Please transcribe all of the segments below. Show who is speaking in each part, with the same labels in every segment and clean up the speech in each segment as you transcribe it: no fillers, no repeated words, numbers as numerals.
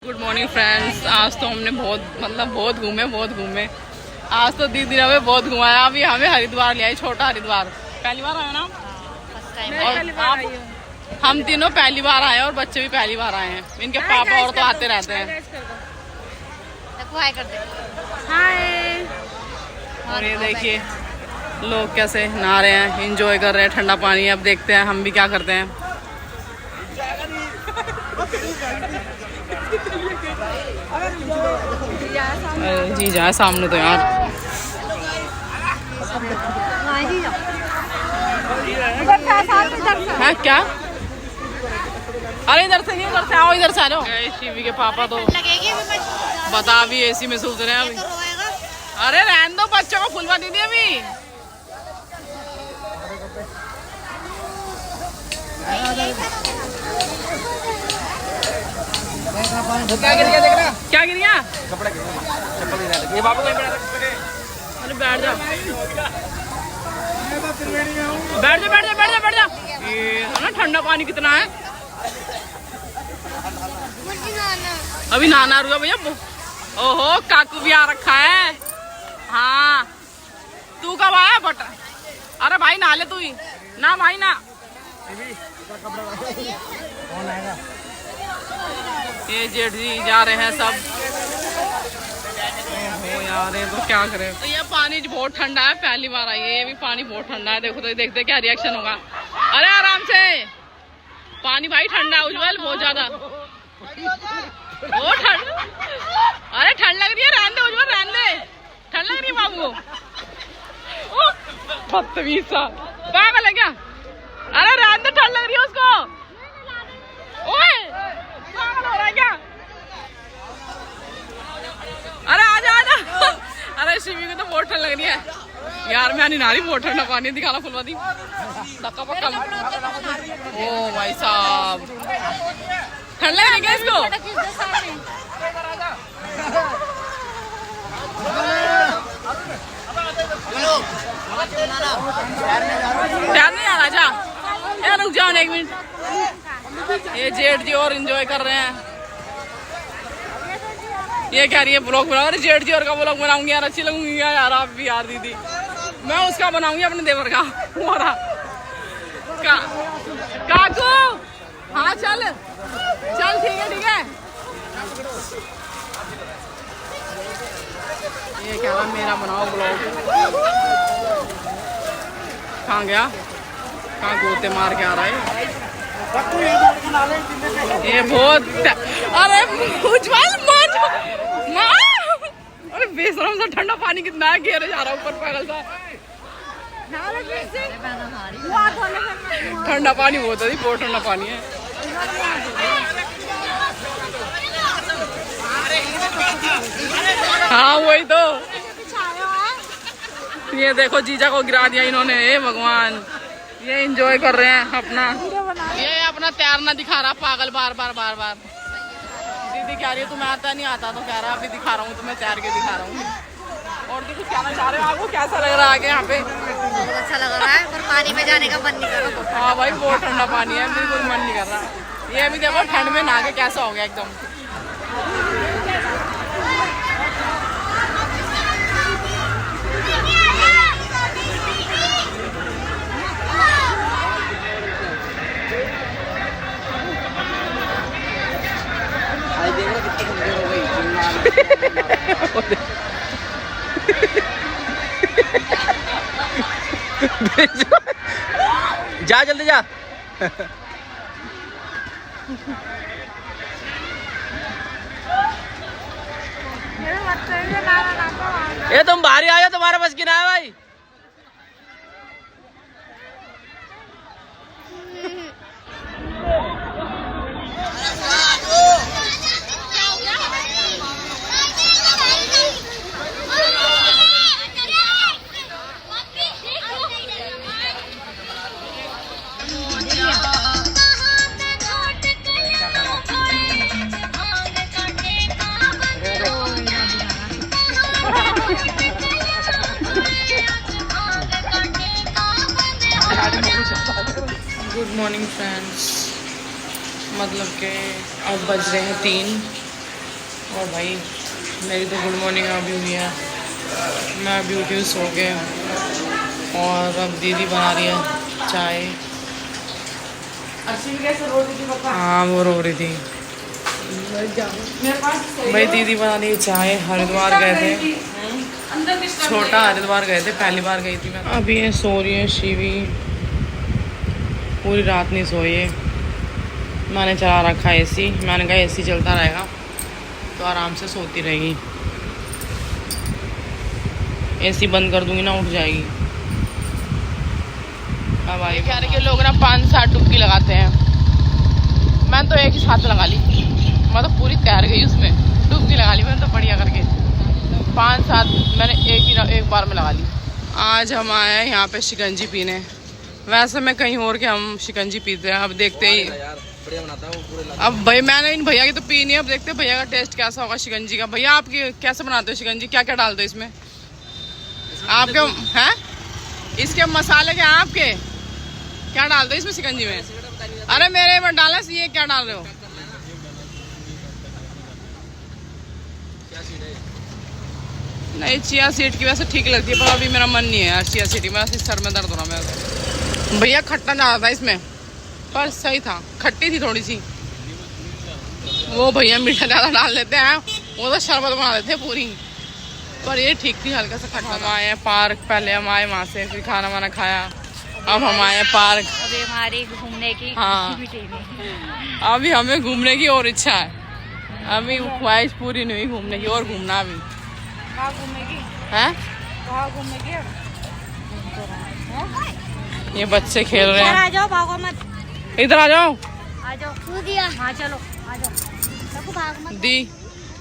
Speaker 1: Good morning friends. आज तो हमने बहुत घूमे। आज तो दीदी ने हमें बहुत घुमाया। अभी हमें हरिद्वार ले आई, छोटा हरिद्वार। पहली बार आए ना? हम तीनों पहली बार आए और बच्चे भी पहली बार आए हैं। इनके पापा और तो आते रहते हैं। और ये देखिए लोग कैसे नहा रहे हैं, इंजॉय कर रहे हैं ठंडा पानी। अब देखते हैं हम भी क्या करते हैं। जी जाए सामने तो यार। है क्या? अरे इधर से नहीं, इधर से आओ, इधर से आ जाओ। शिवी के पापा तो बता भी एसी में सोच रहे हैं अभी। अरे रहने दो, बच्चों को फुलवा दीदी अभी।
Speaker 2: क्या गिर गया देखना?
Speaker 1: क्या गिर गया?
Speaker 2: कपड़ा गिर गया, चप्पल गिरा था। ये बाबू कहीं बैठा था?
Speaker 1: अरे बैठ जा, बैठ जा। ये ना ठंडा पानी कितना है। अभी नहाना रुका भैया। ओहो काकू भी आ रखा है। हाँ तू कब आया बट? अरे भाई नहा ले तू ही ना भाई ना।
Speaker 2: कौन आएगा?
Speaker 1: ये जेठ जी जा रहे हैं सब। ओहो यार ये तो क्या करे। तो ये पानी बहुत ठंडा है, पहली बार आई है। ये भी पानी बहुत ठंडा है। देखो तो देखते क्या रिएक्शन होगा। अरे आराम से, पानी भाई ठंडा है उज्जवल, बहुत ज्यादा। वो ठंड, अरे ठंड लग रही है, रहने दे उज्जवल, रहने दे। ठंड लग रही है बाबू को। बदतमीज सा पागल है क्या? अरे रहने दे, ठंड लग रही है उसको। ओए पागल हो रहा है क्या? अरे आजा। अरे शिवी को तो बहुत ठंड लग रही है यार। मैं नहीं नहा रही, बहुत ठंडा पानी। दिखाना फुलवा दी धक्का पक्का। ओ भाई साहब ठंड लग रही है क्या इसको? प्यार नहीं आ रहा? जा यार रुक जाओ एक मिनट। ये जेठ जी और एंजॉय कर रहे हैं। ये कह रही है ब्लॉग बनाओ। अरे जेठ जी और का ब्लॉग बनाऊंगी यार, अच्छी लगूंगी यार। आप भी यार दीदी, मैं उसका बनाऊंगी अपने देवर का। काकू हाँ चल ठीक है। ये कह रहा मेरा बनाओ ब्लॉग। कहाँ गया? कहाँ गोते मार के आ रहा है ये बहुत। अरे उज्जवल अरे बेशरम सा ठंडा पानी कितना है, घेरे जा रहा ऊपर पागल सा। ठंडा पानी बहुत है, बहुत ठंडा पानी है। हाँ वही तो। ये देखो जीजा को गिरा दिया इन्होंने। हे भगवान, ये एंजॉय कर रहे हैं अपना। ये अपना तैरना दिखा रहा पागल बार बार। दीदी कह रही है तुम्हें आता नहीं आता, तो कह रहा अभी दिखा रहा हूँ तुम्हें, तैर के दिखा रहा हूँ। और कुछ कहना चाह रहे हो? आपको कैसा लग रहा है आगे यहाँ पे?
Speaker 3: बहुत अच्छा लग रहा है, पर पानी में जाने का मन नहीं कर रहा।
Speaker 1: हाँ भाई बहुत ठंडा पानी है, बिल्कुल मन नहीं कर रहा। ये अभी देखो ठंड में नहा के कैसा हो गया एकदम।
Speaker 2: जा जल्दी जा। ये तुम बाहर आए हो, तुम्हारा बस की ना है भाई। Good morning friends. मतलब कि अब बज रहे हैं 3
Speaker 1: और भाई मेरी तो गुड मॉर्निंग अभी हुई है, मैं अभी उठी हूँ सो के, और अब दीदी बना रही है चाय। हाँ वो रो रही थी भाई। दीदी बना रही है चाय। हरिद्वार गए थे, छोटा हरिद्वार गए थे, पहली बार गई थी मैं। अभी ये सो रही है शिवी, पूरी रात नहीं सोई है। मैंने चला रखा एसी, मैंने कहा एसी चलता रहेगा तो आराम से सोती रहेगी, एसी बंद कर दूंगी ना उठ जाएगी। अब आई कह रहे कि लोग ना 5-7 डुबकी लगाते हैं, मैंने तो एक ही साथ लगा ली, मैं तो पूरी तैर गई उसमें, डुबकी लगा ली मैंने तो बढ़िया करके। 5-7 मैंने एक बार में लगा ली। आज हम आए हैं यहाँ पे शिकंजी पीने, वैसे मैं कहीं और के हम शिकंजी पीते हैं। अब देखते ही अब भाई मैंने इन भैया की तो पी नहीं, अब देखते हैं भैया का टेस्ट कैसा होगा शिकंजी का। भैया आप कैसे बनाते हो शिकंजी, क्या क्या डालते हो इसमें? आपके हैं इसके मसाले क्या आपके, क्या डालते हो इसमें शिकंजी में? अरे मेरे में डाला, ये क्या डाल रहे हो? नहीं चिया सीड की वैसे ठीक लगती है, पर अभी मेरा मन नहीं है यार चिया सीड की, मेरा सर में दर्द हो रहा मेरा। भैया खट्टा ज़्यादा था इसमें, पर सही था, खट्टी थी थोड़ी सी। वो भैया मीठा ज़्यादा डाल देते हैं, वो तो शरबत बना देते हैं पूरी, पर ये ठीक थी, हल्का सा खट्टा। हम आए पार्क, पहले हम आए वहाँ से, फिर खाना वाना खाया, अब हम आए पार्क।
Speaker 3: अभी हमारी घूमने की
Speaker 1: हाँ अभी हमें घूमने की और इच्छा है, अभी ख्वाहिश पूरी नहीं हुई घूमने की, और घूमना अभी।
Speaker 3: कहाँ घूमेगी?
Speaker 1: हैं?
Speaker 3: कहाँ घूमेगी?
Speaker 1: ये बच्चे खेल रहे हैं,
Speaker 3: आ जाओ, भागो मत,
Speaker 1: इधर आ जाओ।
Speaker 3: आ जाओ दिया, हाँ चलो आ जाओ, सबको भाग मत।
Speaker 1: दी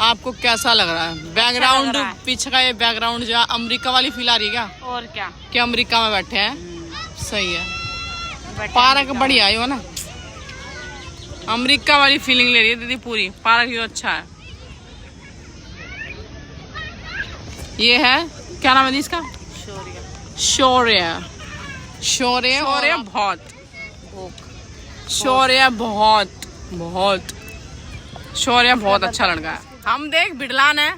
Speaker 1: आपको कैसा लग रहा है बैकग्राउंड, पीछे का ये बैकग्राउंड जो अमेरिका वाली फील आ रही है क्या?
Speaker 3: और क्या,
Speaker 1: कि अमेरिका में बैठे हैं, सही है। पार्क बढ़िया है वो ना, अमेरिका वाली फीलिंग ले रही है दीदी पूरी। पार्क भी अच्छा है। ये है क्या नाम है दी इसका? शौर्य। शौर्य बहुत, शौर्य बहुत शौर्य बहुत अच्छा लड़का है। हम देख बिडलान है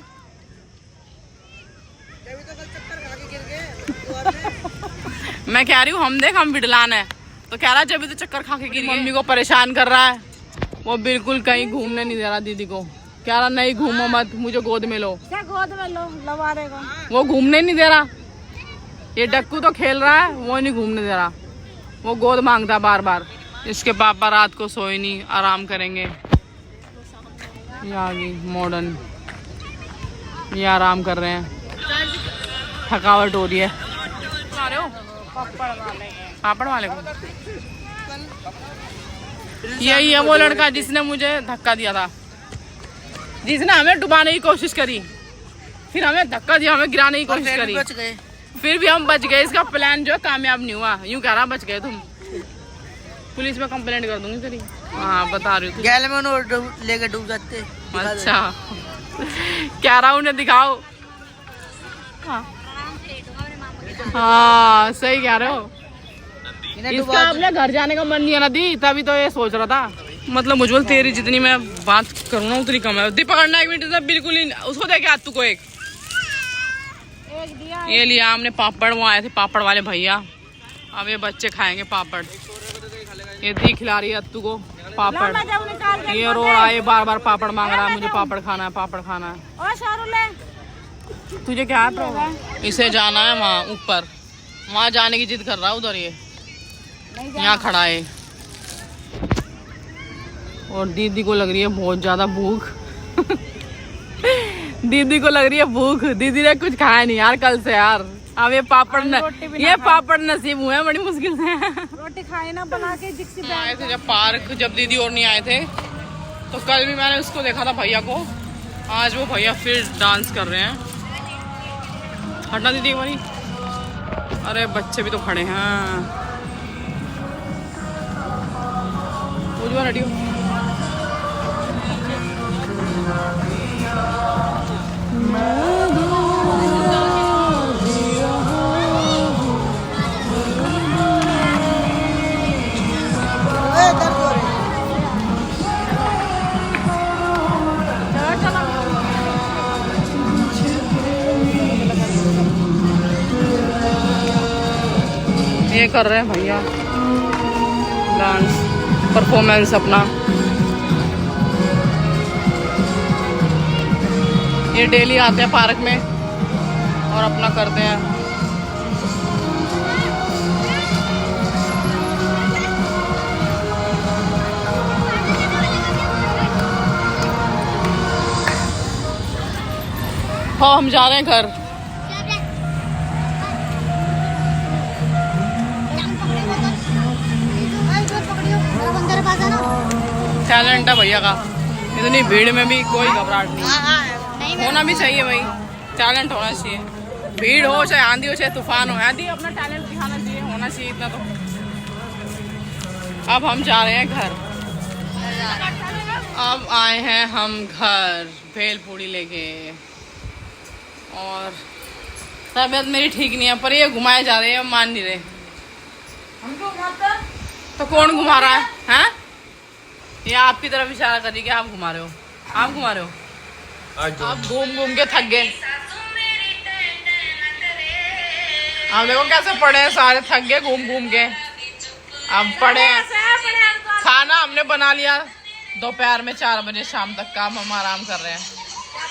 Speaker 1: मैं कह रही हूँ हम देख हम बिडलान है, तो कह रहा जब भी तो चक्कर खा के गिर गई। मम्मी को परेशान कर रहा है, वो बिल्कुल कहीं घूमने नहीं दे रहा दीदी को, कह रहा नहीं घूमो मत, मुझे गोद में लो।
Speaker 3: क्या गोद में लो, लवा देगा।
Speaker 1: वो घूमने नहीं दे रहा, ये डक्कू तो खेल रहा है, वो नहीं घूमने दे रहा, वो गोद मांगता बार बार। इसके पापा रात को सोए नहीं, आराम करेंगे। ये आ गई मॉडर्न, ये आराम कर रहे हैं, थकावट हो रही है। पापड़ वाले को यही है वो लड़का जिसने मुझे धक्का दिया था, जिसने हमें डुबाने की कोशिश करी, फिर हमें धक्का दिया, हमें गिराने की कोशिश करी, फिर भी हम बच गए। इसका प्लान जो कामयाब नहीं हुआ, यूं कह रहा बच गए तुम। पुलिस में कंप्लेंट कर दूंगी तेरी। हाँ बता रही हूँ,
Speaker 2: गैल में लेके डूब जाते।
Speaker 1: अच्छा कह रहा हूँ उन्हें दिखाओ। हाँ सही कह रहे हो। इसका अपने घर जाने का मन नहीं है ना दी, तभी तो ये सोच रहा था। मतलब मुझे तेरी जितनी मैं बात करूँ ना उतनी कम है। दी पकड़ना 1 मिनट, बिल्कुल ही उसको दे के हाथ तू को एक दिया। ये लिया हमने पापड़, वो आए थे पापड़ वाले भैया, अब ये बच्चे खाएंगे पापड़। ये दी खिला रही है अत्तू को पापड़, ये रो रहा है, बार बार पापड़ मांग रहा है, मुझे पापड़ खाना है, पापड़ खाना है। तुझे क्या है? इसे जाना है वहाँ ऊपर, वहाँ जाने की जिद कर रहा है। उधर ये यहाँ खड़ा है, और दीदी को लग रही है बहुत ज्यादा भूख दीदी को लग रही है भूख, दीदी ने कुछ खाया नहीं यार कल से यार। अब ये पापड़ नसीब हुए हैं बड़ी मुश्किल से।
Speaker 3: रोटी खाए ना बना के जिक्सी
Speaker 1: आए थे जब पार्क, जब दीदी और नहीं आए थे, तो कल भी मैंने उसको देखा था भैया को, आज वो भैया फिर डांस कर रहे हैं। हटना दीदी एक बारी, अरे बच्चे भी तो खड़े हैं। उज्जवल हटियो। ये कर रहे हैं भैया डांस परफॉर्मेंस अपना। ये डेली आते हैं पार्क में और अपना करते हैं। हाँ हम जा रहे हैं घर। टैलेंट है भैया का, इतनी भीड़ में भी कोई घबराहट नहीं। होना भी चाहिए भाई, टैलेंट होना चाहिए। भीड़ हो चाहे आंधी हो चाहे तूफान हो, आंधी अपना टैलेंट दिखाना चाहिए, होना चाहिए इतना तो। अब हम जा रहे हैं घर। अब आए हैं हम घर भेल पूड़ी लेके, और तबीयत मेरी ठीक नहीं है पर ये घुमाए जा रहे हैं, मान नहीं रहे। हमको घुमाता तो कौन घुमा रहा है? हैं? ये आपकी तरफ इशारा कर रही कि आप घुमा रहे हो, आप घुमा रहे हो। आप घूम घूम के थक गए। आप देखो कैसे पड़े हैं सारे, थक गए घूम घूम के। अब पड़े हैं, खाना हमने बना लिया दोपहर में 4 बजे शाम तक का, हम आराम कर रहे हैं।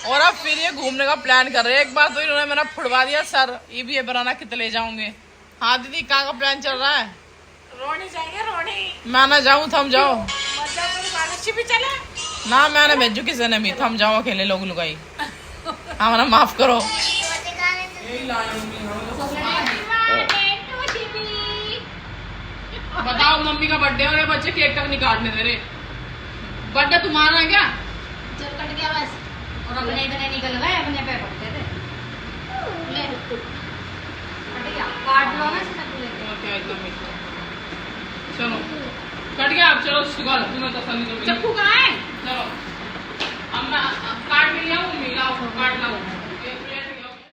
Speaker 1: और अब फिर ये घूमने का प्लान कर रहे हैं। एक बार तो इन्होंने मेरा फुड़वा दिया सर, ये भी ये बनाना कितने ले जाऊंगे। हाँ दीदी कहाँ का प्लान चल रहा है?
Speaker 4: रोनी जाएंगे रोनी।
Speaker 1: मैं ना जाऊँ, थम जाओ
Speaker 4: भी चले
Speaker 1: ना, मैंने भेजू किसी ने भी, थम जाओ अकेले लोग लुगाई। हमारा माफ करो। बताओ मम्मी का बर्थडे और ये बच्चे केक तक नहीं काटने दे रहे। बर्थडे तुम्हारा है क्या?
Speaker 3: जब कट गया बस, और अपने इतने निकल गए, अपने पे पड़ते थे। ले कट गया, काट लो ना सब लेके।
Speaker 1: चलो कट गया, आप चलो सुबह तुम्हें तसल्ली।
Speaker 4: चप्पू कहाँ है?
Speaker 1: चलो